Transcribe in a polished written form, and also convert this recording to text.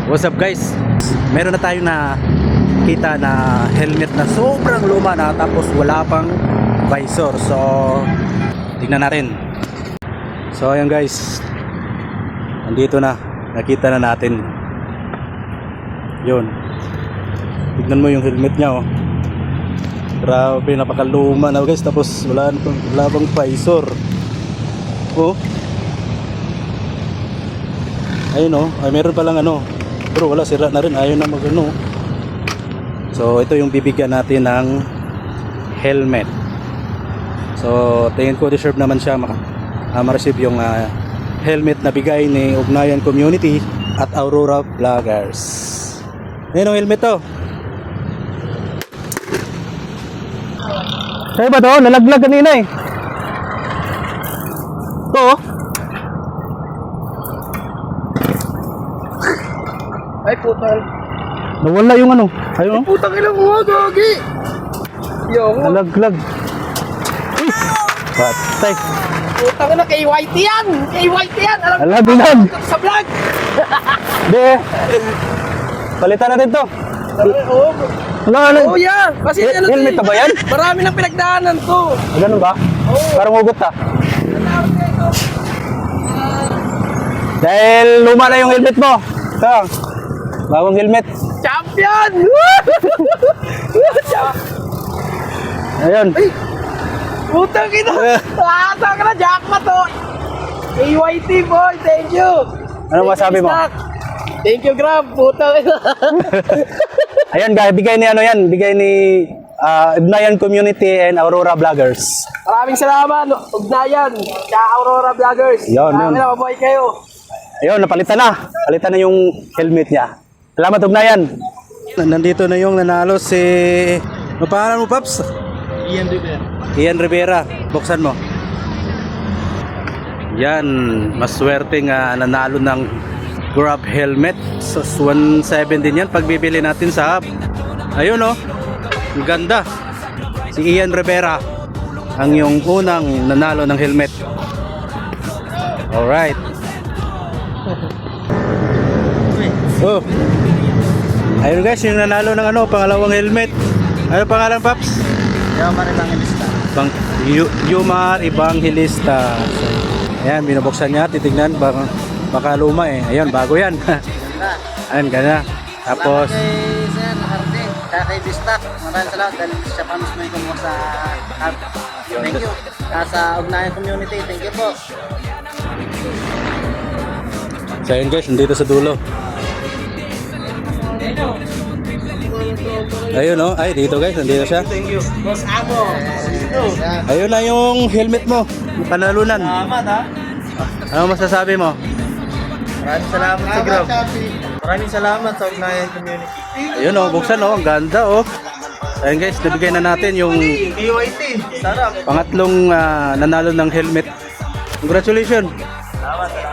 What's up guys? Meron na tayo na kita na helmet na sobrang luma na tapos wala pang visor. So tingnan natin. So ayan guys, andito na, nakita na natin. Yun, tignan mo yung helmet nya oh. Grabe, napakaluma na guys. Tapos wala pang visor. Oh, ayun oh, ay meron palang ano, pero wala, sira na rin, ayaw na mag ano. So ito yung bibigyan natin ng helmet. So tingin ko deserve naman siya ma-receive yung helmet na bigay ni Ugnayan Community at Aurora Vloggers. Ayun ang helmet to. Sa'yo ba to? Nalaglag kanina eh. Ito oh. Ay putang. Nawala yung ano. Ayun oh. Putang ina mo, gagi. Yo, Nalaglag. Uy! Patay. putang ina kay White yan. Kay White yan. Ala, bilag. Sa vlog. Hindi. Palitan natin to. Oo. Wala, ano? Oh, yeah. Kasi ano Helmet ka ba yan? Marami nang pinagdaanan to. Ganun ba? Oo. Parang hugot ta. Dahil luma na yung helmet mo. Ito. Bagong helmet. Champion! Ayun. Ay! Putang ina! Asa ka na, jackpot to! AYT boy, thank you! Ano masabi mo? Thank you, Grab! Putang ina! Ayan guys, bigay ni ano yan. Bigay ni Ugnayan Community and Aurora Vloggers. Maraming salamat, Ugnayan, sa Aurora Vloggers. Yun, Marami yun. na, mabuhay kayo. Ayun, napalitan na. Palitan na yung helmet niya. Salamat Ugnayan. Nandito na yung nanalo si... Ano pangalan mo, Paps? Ian Rivera. Ian Rivera. Buksan mo. Yan. Maswerte nga nanalo ng Grab helmet. So, 1.7 din yan. Pagbibili natin sa app. Ayun oh. Ang ganda. Si Ian Rivera ang yung unang nanalo ng helmet. Alright. Oh. Ayun guys, yung nanalo ng ano, pangalawang helmet. Ano pangalan, Paps? Yumar Evangelista. Yumar Evangelista. So, ayan, binubuksan niya, titignan, baka luma eh. Ayun, bago yan. Ayun, ganda. Tapos, Kay Sir Harding, kaya kay Bistak. Maraming salamat dahil siya pa mismo yung kumuha sa app. Thank you. Sa Ugnayan Community, thank you po. so ayun guys, nandito sa dulo. Ayun oh, ay dito guys, nandito siya. Thank you. Boss Amo. Ayun na yung helmet mo, yung panalunan. Salamat ha. Ano masasabi mo? Maraming salamat sa Grab. Maraming salamat sa Ugnayan Community. Ayun oh, buksan oh, ang ganda oh. Ayun guys, nabigay na natin yung BYT. Sarap. pangatlong nanalo ng helmet. Congratulations. Salamat.